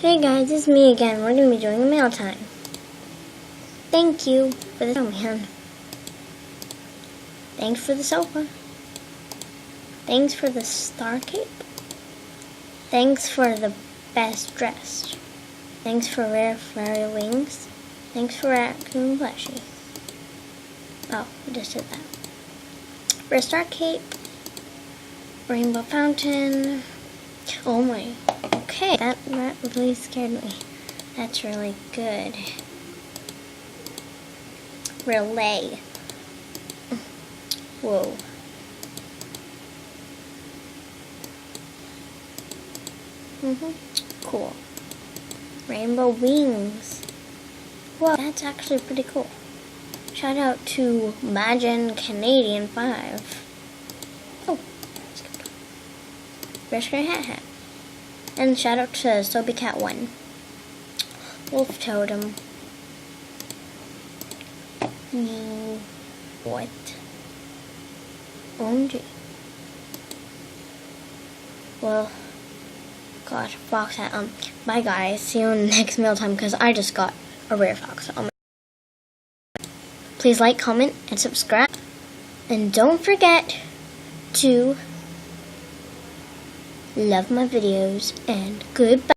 Hey guys, it's me again. We're going to be doing a mail time. Thank you for the snowman. Thanks for the sofa. Thanks for the star cape. Thanks for the best dressed. Thanks for rare fairy wings. Thanks for raccoon plushie. Oh, I just did that. For a star cape. Rainbow fountain. Oh my. Okay, that really scared me. That's really good. Relay. Whoa. Cool. Rainbow wings. Whoa, that's actually pretty cool. Shout out to Imagine Canadian 5. Oh, Rescue Hat. And shout out to Soapy Cat 1. Wolf Totem. What? OMG. Well, gosh, fox hat. Bye guys. See you in the next mail time because I just got a rare fox. Please like, comment, and subscribe. And don't forget to love my videos and goodbye.